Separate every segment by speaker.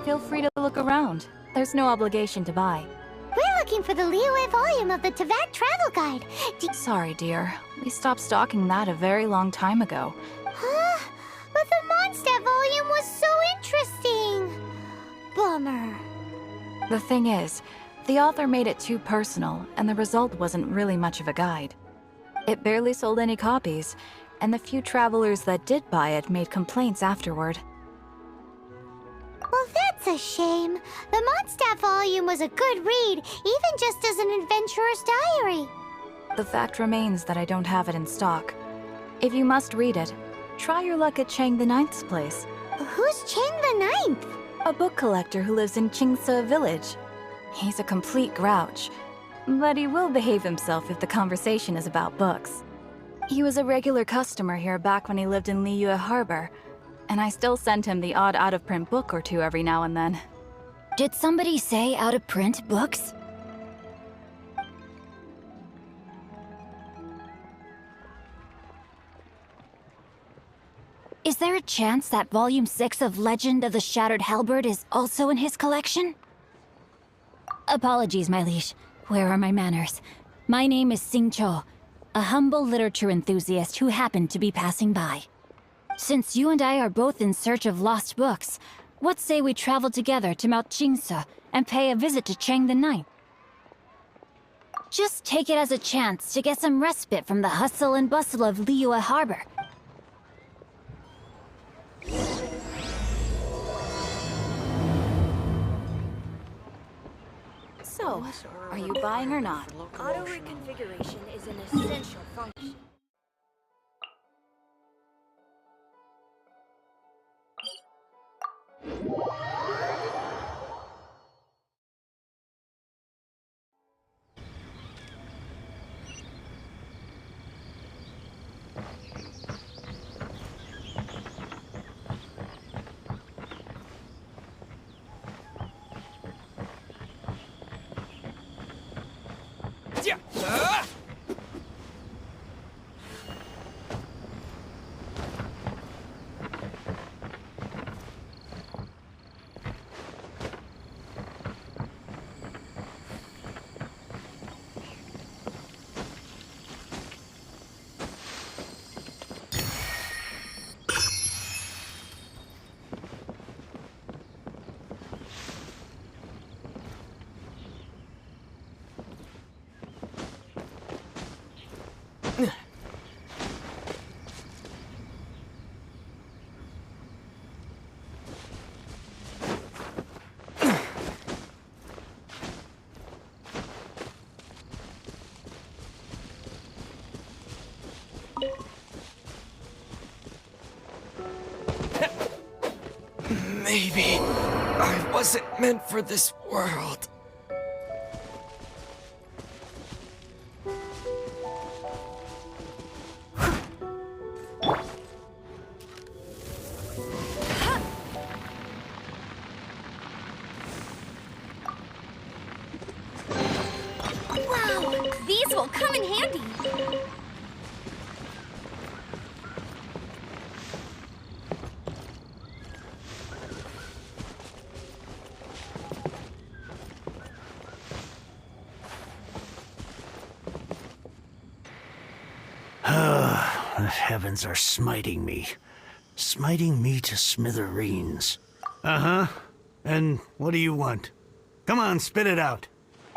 Speaker 1: Feel free to look around. There's no obligation to buy.
Speaker 2: We're looking for the Liyue volume of the Teyvat Travel Guide.
Speaker 1: Sorry, dear. We stopped stocking that a very long time ago.
Speaker 2: Huh? But the Mondstadt volume was so interesting. Bummer.
Speaker 1: The thing is, the author made it too personal, and the result wasn't really much of a guide. It barely sold any copies, and the few travelers that did buy it made complaints afterward.
Speaker 2: Well, that's a shame. The Mondstadt volume was a good read, even just as an adventurer's diary.
Speaker 1: The fact remains that I don't have it in stock. If you must read it, try your luck at Chang the Ninth's place.
Speaker 2: Who's Chang the Ninth?
Speaker 1: A book collector who lives in Qingce village. He's a complete grouch, but he will behave himself if the conversation is about books. He was a regular customer here back when he lived in Liyue Harbor, and I still send him the odd out-of-print book or two every now and then.
Speaker 3: Did somebody say out-of-print books? Is there a chance that Volume 6 of Legend of the Shattered Halberd is also in his collection? Apologies, my liege. Where are my manners? My name is Sing Cho, a humble literature enthusiast who happened to be passing by. Since you and I are both in search of lost books, what say we travel together to Mount Qingce and pay a visit to Chang the Ninth? Just take it as a chance to get some respite from the hustle and bustle of Liyue Harbor.
Speaker 1: So, are you buying or not?
Speaker 4: Auto reconfiguration is an essential function.
Speaker 5: Maybe I wasn't meant for this world.
Speaker 4: Wow, these will come in handy.
Speaker 6: The heavens are smiting me to smithereens. Uh-huh. And what do you want? Come on, spit it out.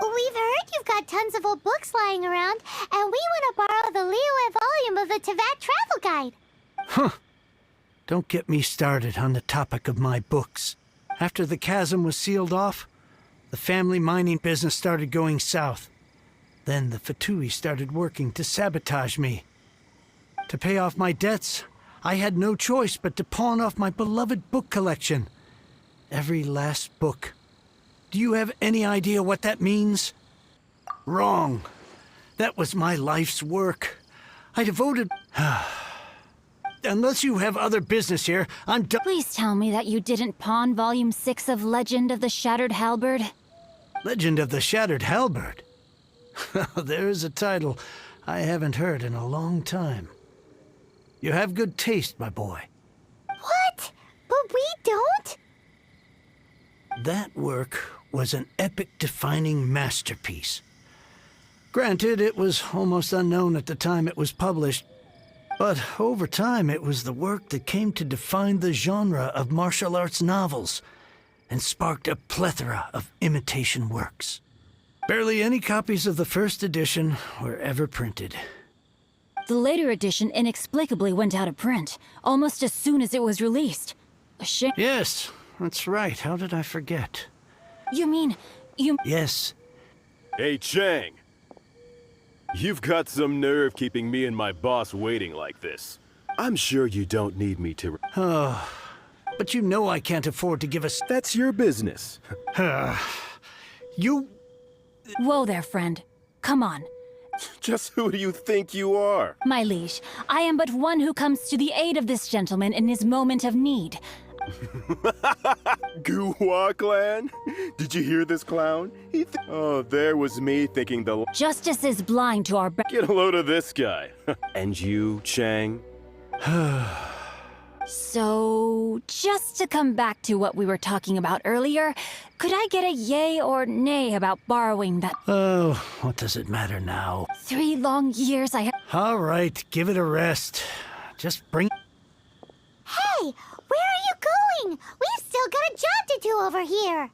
Speaker 2: We've heard you've got tons of old books lying around, and we want to borrow the Liyue volume of the Teyvat Travel Guide.
Speaker 6: Huh. Don't get me started on the topic of my books. After the chasm was sealed off, the family mining business started going south. Then the Fatui started working to sabotage me. To pay off my debts, I had no choice but to pawn off my beloved book collection. Every last book. Do you have any idea what that means? Wrong. That was my life's work. I devoted... Unless you have other business here, I'm done.
Speaker 3: Please tell me that you didn't pawn Volume 6 of Legend of the Shattered Halberd.
Speaker 6: Legend of the Shattered Halberd? There's a title I haven't heard in a long time. You have good taste, my boy.
Speaker 2: What? But we don't?
Speaker 6: That work was an epic-defining masterpiece. Granted, it was almost unknown at the time it was published, but over time it was the work that came to define the genre of martial arts novels and sparked a plethora of imitation works. Barely any copies of the first edition were ever printed.
Speaker 3: The later edition inexplicably went out of print, almost as soon as it was released. A shame.
Speaker 6: Yes, that's right. How did I forget?
Speaker 3: You mean,
Speaker 6: Yes.
Speaker 7: Hey, Chang. You've got some nerve keeping me and my boss waiting like this. I'm sure you don't need me to...
Speaker 6: Oh, but you know I can't afford to give us...
Speaker 7: That's your business.
Speaker 6: You...
Speaker 3: Whoa there, friend. Come on.
Speaker 7: Just who do you think you are?
Speaker 3: My liege, I am but one who comes to the aid of this gentleman in his moment of need.
Speaker 7: Guhua clan? Did you hear this clown? Oh, there was me thinking the...
Speaker 3: Justice is blind to our...
Speaker 7: Get a load of this guy. And you, Chang?
Speaker 3: So, just to come back to what we were talking about earlier, could I get a yay or nay about borrowing that...
Speaker 6: Oh, what does it matter now?
Speaker 3: 3 long years I have...
Speaker 6: All right, give it a rest. Just bring...
Speaker 2: Hey, where are you going? We've still got a job to do over here.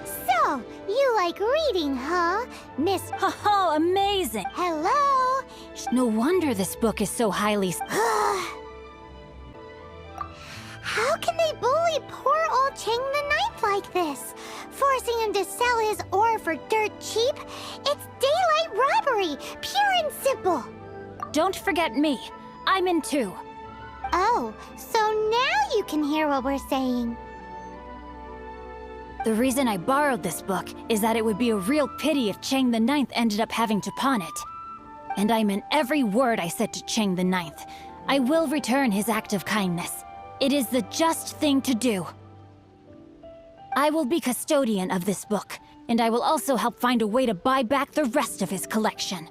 Speaker 2: So, you like reading, huh, Miss...
Speaker 3: Oh, amazing!
Speaker 2: Hello?
Speaker 3: No wonder this book is so highly...
Speaker 2: How can they bully poor old Chang the Ninth like this? Forcing him to sell his ore for dirt cheap? It's daylight robbery, pure and simple.
Speaker 3: Don't forget me. I'm in too.
Speaker 2: Oh, so now you can hear what we're saying.
Speaker 3: The reason I borrowed this book is that it would be a real pity if Chang the Ninth ended up having to pawn it. And I meant every word I said to Chang the Ninth. I will return his act of kindness. It is the just thing to do. I will be custodian of this book, and I will also help find a way to buy back the rest of his collection.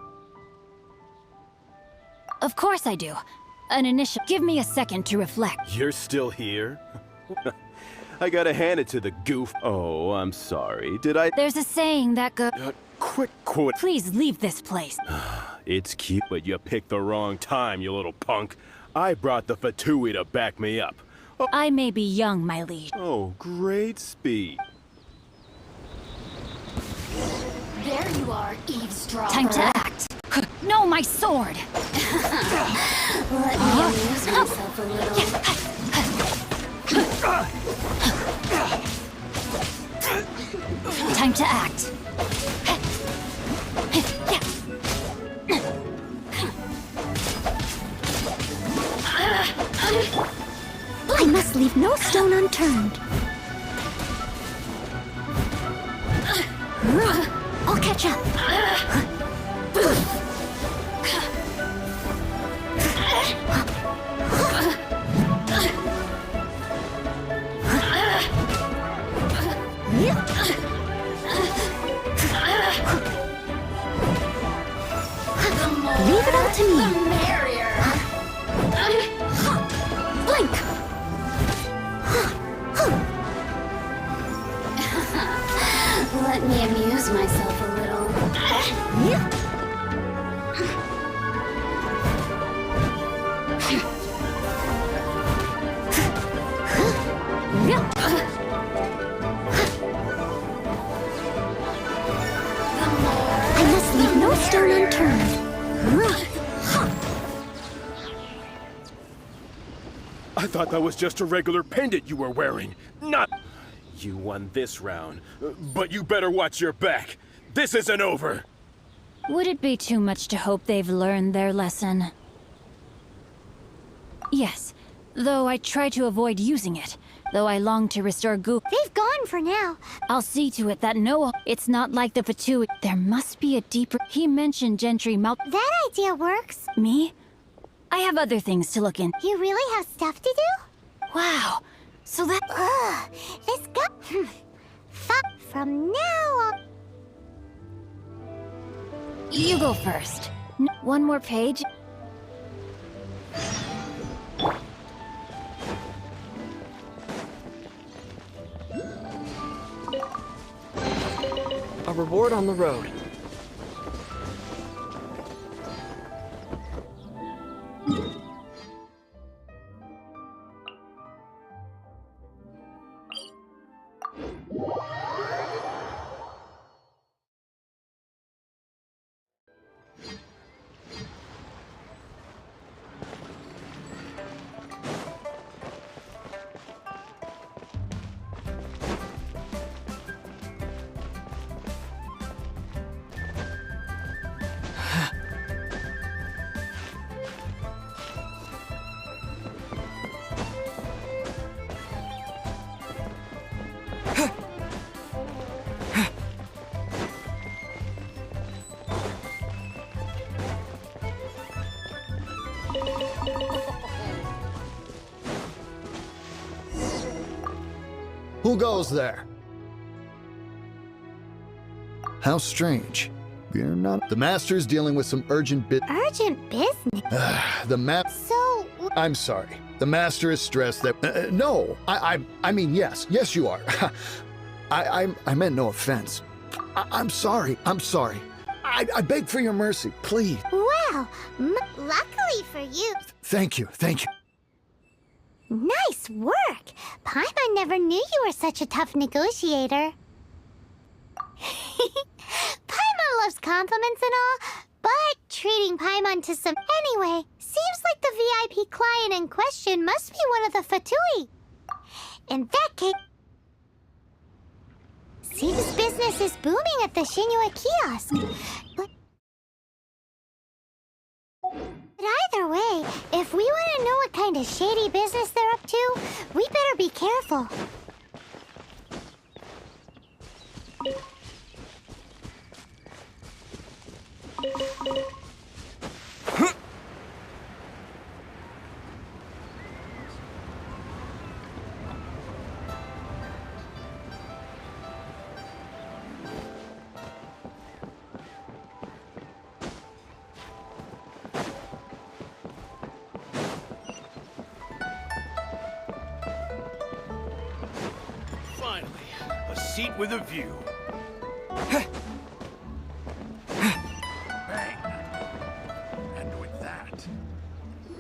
Speaker 3: Of course I do. An initial... Give me a second to reflect.
Speaker 7: You're still here? I gotta hand it to the goof. Oh, I'm sorry. Did I...
Speaker 3: There's a saying that goes...
Speaker 7: Quick quit.
Speaker 3: Please leave this place.
Speaker 7: It's cute, but you picked the wrong time, you little punk. I brought the Fabulae to back me up.
Speaker 3: I may be young, my liege.
Speaker 7: Oh, great speed.
Speaker 4: There you are, eavesdropper.
Speaker 3: Time to act. No, my sword!
Speaker 4: Let me amuse myself a little.
Speaker 3: Time to act.
Speaker 2: I must leave no stone unturned. I'll catch up. Leave it all to me.
Speaker 4: The merrier.
Speaker 2: Blink.
Speaker 4: Let me amuse myself a little.
Speaker 7: I thought that was just a regular pendant you were wearing. Not... You won this round, but you better watch your back. This isn't over.
Speaker 3: Would it be too much to hope they've learned their lesson? Yes, though I try to avoid using it. Though I long to restore Goop.
Speaker 2: They've gone for now.
Speaker 3: I'll see to it that no, it's not like the Fabulae. There must be a deeper... He mentioned Gentry Mount...
Speaker 2: That idea works.
Speaker 3: Me? I have other things to look in.
Speaker 2: You really have stuff to do?
Speaker 3: Wow, so that...
Speaker 2: Ugh, this guy... Fuck. From now on...
Speaker 3: You go first. One more page.
Speaker 5: A reward on the road.
Speaker 8: Who goes there? How strange. You're not... The Master's dealing with some urgent
Speaker 2: Urgent business?
Speaker 8: The map...
Speaker 2: So...
Speaker 8: I'm sorry. The Master is stressed that... no! I mean, yes. Yes, you are. I meant no offense. I'm sorry. I'm sorry. I beg for your mercy, please.
Speaker 2: Well, luckily for you...
Speaker 8: Thank you. Thank you.
Speaker 2: Nice work! Paimon never knew you were such a tough negotiator. Paimon loves compliments and all, but treating Paimon to some... Anyway, seems like the VIP client in question must be one of the Fatui. In that case... Seems business is booming at the Shinua kiosk. But either way, if we want to know what kind of shady business they're up to, we better be careful.
Speaker 9: Finally, a seat with a view. Bang. And with that,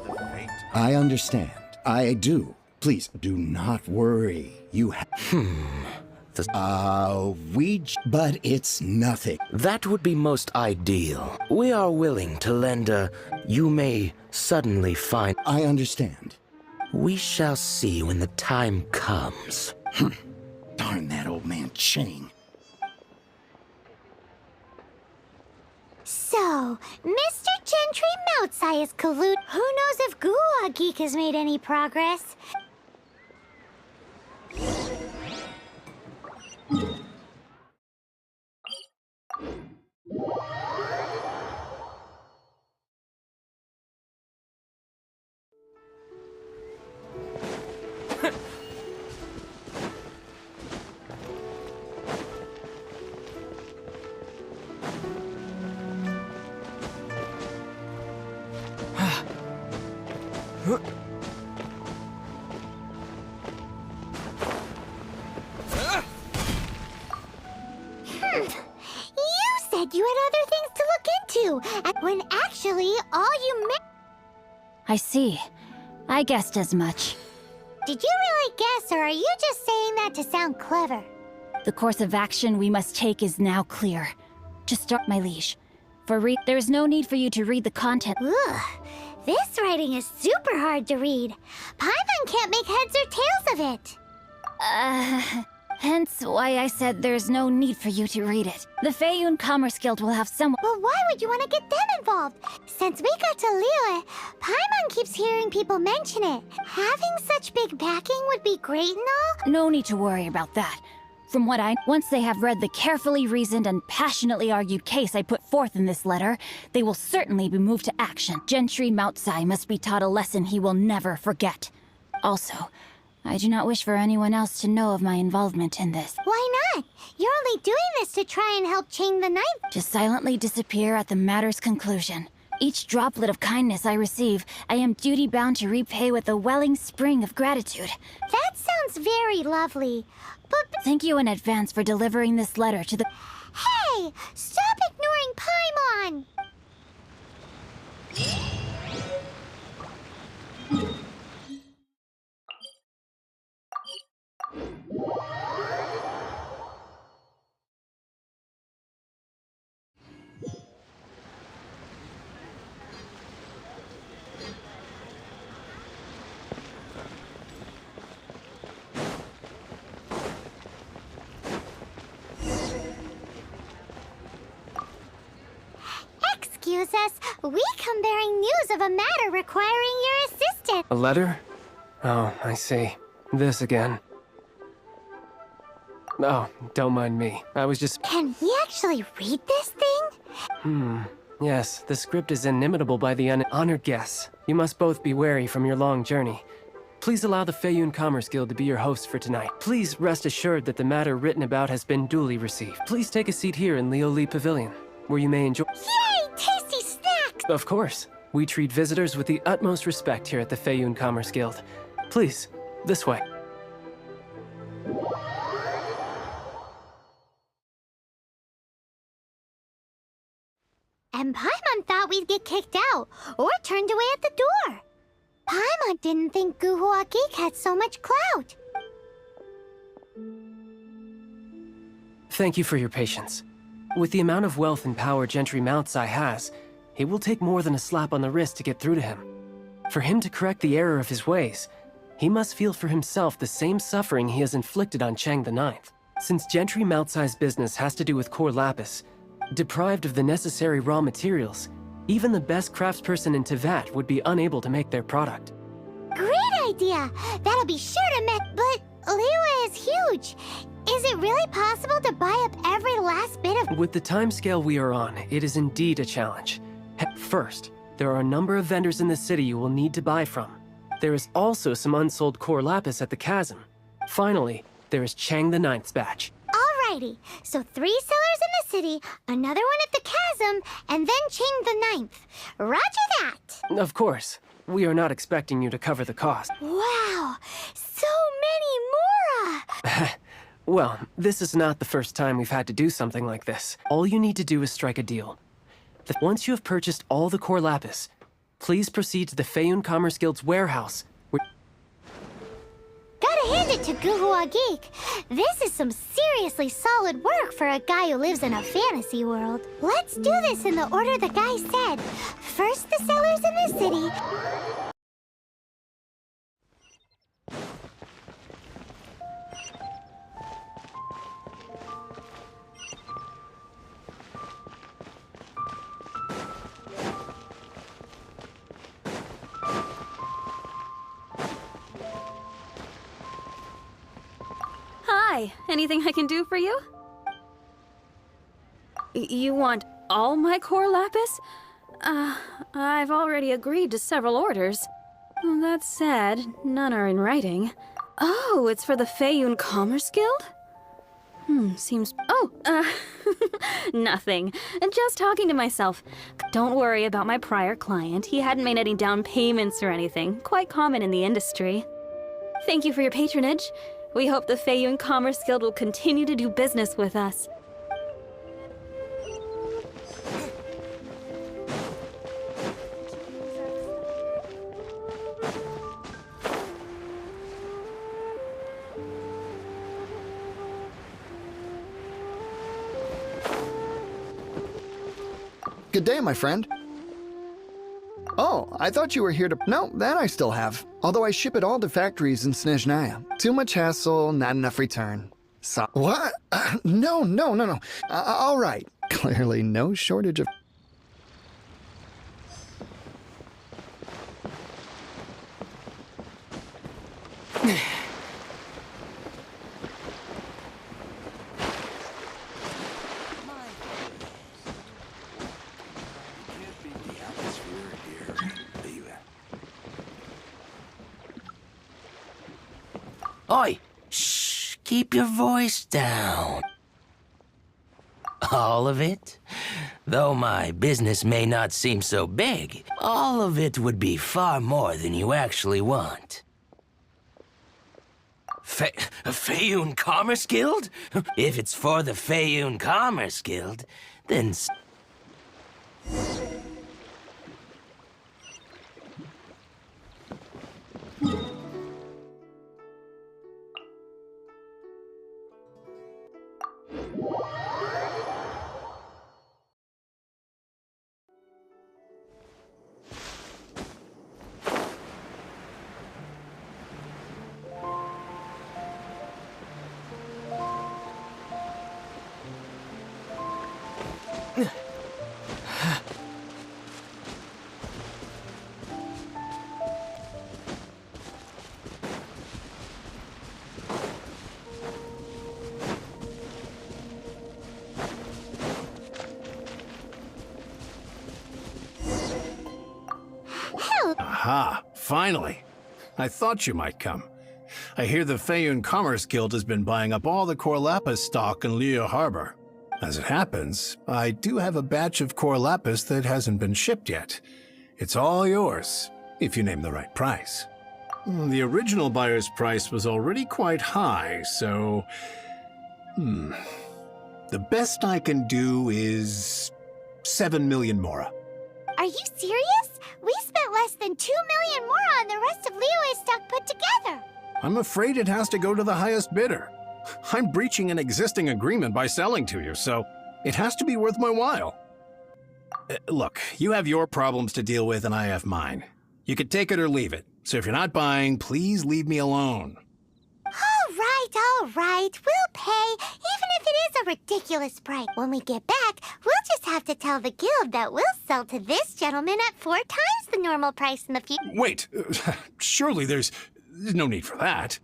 Speaker 9: the fate...
Speaker 10: I understand. I do. Please, do not worry. You have... But it's nothing.
Speaker 11: That would be most ideal. We are willing to lend a... You may suddenly find...
Speaker 10: I understand.
Speaker 11: We shall see when the time comes.
Speaker 10: Darn that old man Chang.
Speaker 2: So, Mr. Gentry Moutsai is collude. Who knows if Gua Geek has made any progress? You said you had other things to look into, when actually all you meant...
Speaker 3: I see. I guessed as much.
Speaker 2: Did you really guess, or are you just saying that to sound clever?
Speaker 3: The course of action we must take is now clear. Just start, my liege. There is no need for you to read the content.
Speaker 2: Ugh, This writing is super hard to read. Paimon can't make heads or tails of it.
Speaker 3: Hence why I said there's no need for you to read it. The Feiyun Commerce Guild will have someone—
Speaker 2: Well, why would you want to get them involved? Since we got to Liyue, Paimon keeps hearing people mention it. Having such big backing would be great and all.
Speaker 3: No need to worry about that. From what once they have read the carefully reasoned and passionately argued case I put forth in this letter, they will certainly be moved to action. Gentry Moutsai must be taught a lesson he will never forget. Also, I do not wish for anyone else to know of my involvement in this.
Speaker 2: Why not? You're only doing this to try and help Chang the Ninth.
Speaker 3: To silently disappear at the matter's conclusion. Each droplet of kindness I receive, I am duty-bound to repay with a welling spring of gratitude.
Speaker 2: That sounds very lovely, but—
Speaker 3: Thank you in advance for delivering this letter to the—
Speaker 2: Hey! Stop ignoring Paimon! Excuse us, we come bearing news of a matter requiring your assistance.
Speaker 12: A letter? Oh, I see. This again. Oh, don't mind me. I was just—
Speaker 2: Can we actually read this thing?
Speaker 12: Yes, the script is inimitable by the honored guests. You must both be wary from your long journey. Please allow the Feiyun Commerce Guild to be your host for tonight. Please rest assured that the matter written about has been duly received. Please take a seat here in Leo Li Pavilion, where you may enjoy—
Speaker 2: Yay! Tasty snacks!
Speaker 12: Of course. We treat visitors with the utmost respect here at the Feiyun Commerce Guild. Please, this way.
Speaker 2: And Paimon thought we'd get kicked out, or turned away at the door. Paimon didn't think Guhua Geek had so much clout.
Speaker 12: Thank you for your patience. With the amount of wealth and power Gentry Moutsai has, it will take more than a slap on the wrist to get through to him. For him to correct the error of his ways, he must feel for himself the same suffering he has inflicted on Chang the Ninth. Since Gentry Moutsai's business has to do with core lapis, deprived of the necessary raw materials, even the best craftsperson in Tevat would be unable to make their product.
Speaker 2: Great idea! That'll be sure to But Liyue is huge. Is it really possible to buy up every last bit of—
Speaker 12: With the timescale we are on, it is indeed a challenge. First, there are a number of vendors in the city you will need to buy from. There is also some unsold core lapis at the chasm. Finally, there is Chang the Ninth's batch.
Speaker 2: Alrighty, so 3 sellers in the city, another one at the chasm, and then Chang the Ninth. Roger that!
Speaker 12: Of course. We are not expecting you to cover the cost.
Speaker 2: Wow! So many Mora!
Speaker 12: Well, this is not the first time we've had to do something like this. All you need to do is strike a deal. Once you have purchased all the core lapis, please proceed to the Feiyun Commerce Guild's warehouse, where—
Speaker 2: Gotta hand it to Guhua Geek. This is some seriously solid work for a guy who lives in a fantasy world. Let's do this in the order the guy said. First the sellers in the city.
Speaker 13: Hi, anything I can do for you? You want all my core lapis? I've already agreed to several orders. That said, none are in writing. Oh, it's for the Feiyun Commerce Guild? Seems— nothing. Just talking to myself. Don't worry about my prior client. He hadn't made any down payments or anything. Quite common in the industry. Thank you for your patronage. We hope the Feiyun Commerce Guild will continue to do business with us.
Speaker 8: Good day, my friend. Oh, Oh, I thought you were here to... No, that I still have. Although I ship it all to factories in Snezhnaya. Too much hassle, not enough return. So... What? No. All right. Clearly no shortage of...
Speaker 11: Oi! Shh! Keep your voice down. All of it? Though my business may not seem so big, all of it would be far more than you actually want. Faeyun Commerce Guild? If it's for the Faeyun Commerce Guild, then...
Speaker 14: Aha, finally. I thought you might come. I hear the Faeyun Commerce Guild has been buying up all the core lapis stock in Liyue Harbor. As it happens, I do have a batch of core lapis that hasn't been shipped yet. It's all yours, if you name the right price. The original buyer's price was already quite high, so... The best I can do is... 7 million mora.
Speaker 2: Are you serious? We spent less than 2 million more on the rest of Liyue's stock put together.
Speaker 14: I'm afraid it has to go to the highest bidder. I'm breaching an existing agreement by selling to you, so it has to be worth my while. Look, you have your problems to deal with and I have mine. You could take it or leave it. So if you're not buying, please leave me alone.
Speaker 2: All right. We'll pay, even if it is a ridiculous price. When we get back, we'll just have to tell the guild that we'll sell to this gentleman at 4 times the normal price in the future.
Speaker 14: Wait, surely there's no need for that.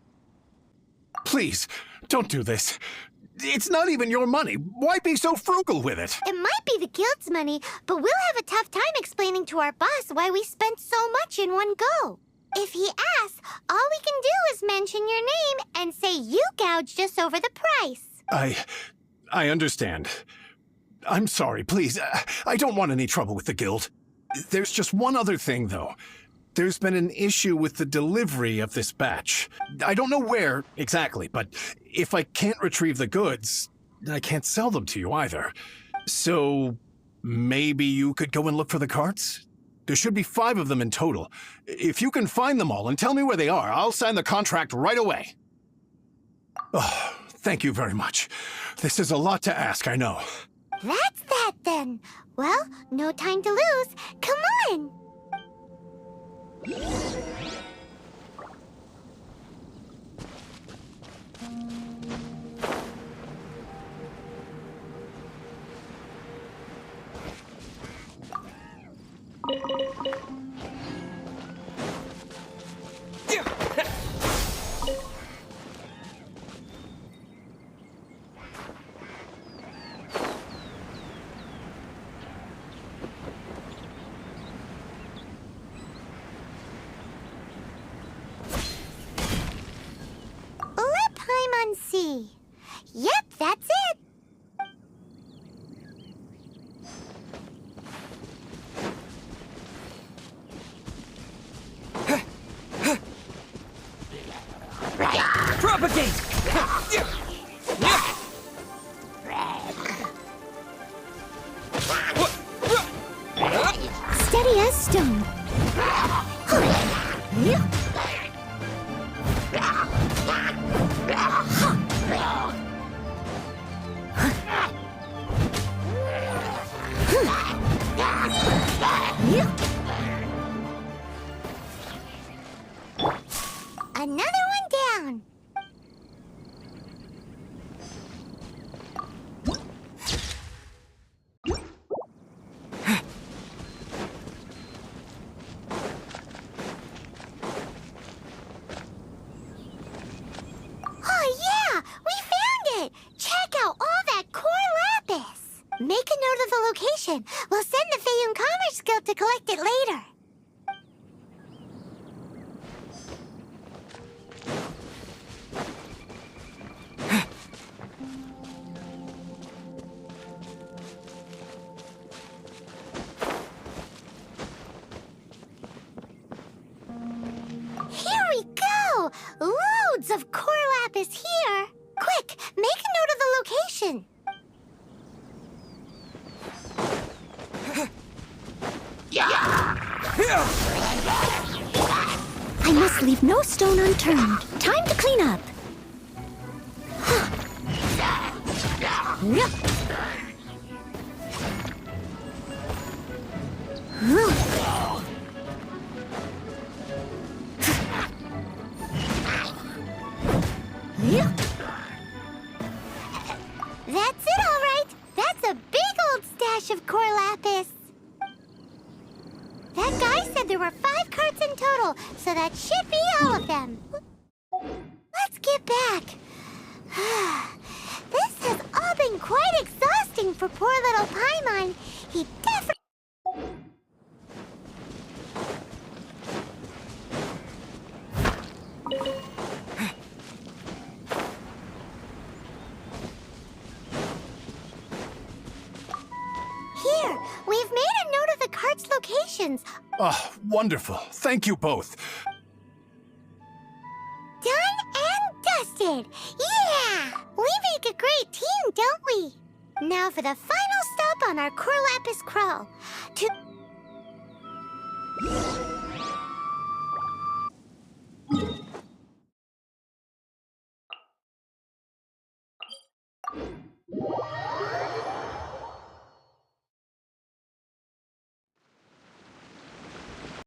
Speaker 14: Please, don't do this. It's not even your money. Why be so frugal with it?
Speaker 2: It might be the guild's money, but we'll have a tough time explaining to our boss why we spent so much in one go. If he asks, all we can do is mention your name and say you gouged us over the price.
Speaker 14: I understand. I'm sorry, please. I don't want any trouble with the guild. There's just one other thing, though. There's been an issue with the delivery of this batch. I don't know where exactly, but if I can't retrieve the goods, I can't sell them to you either. So maybe you could go and look for the carts? There should be 5 of them in total. If you can find them all and tell me where they are, I'll sign the contract right away. Oh, thank you very much. This is a lot to ask, I know.
Speaker 2: That's that then. Well, no time to lose. Come on! C. Yep, that's it.
Speaker 5: Propagate!
Speaker 2: Steady as stone. down. Oh yeah! We found it! Check out all that core lapis! Make a note of the location. We'll send the Feiyun Commerce Guild to collect it later. Here we go! Loads of core lapis here! Quick, make a note of the location.
Speaker 4: I must leave no stone unturned. Time to clean up.
Speaker 2: That's it, all right. That's a big old stash of core lapis. That guy said there were 5 carts in total, so that should be all of them. Let's get back. This has all been quite exhausting for poor little Paimon. He definitely... Here, we've made a note of the cart's locations.
Speaker 14: Oh, wonderful. Thank you both.
Speaker 2: Done and dusted! Yeah! We make a great team, don't we? Now for the final stop on our core lapis crawl. To...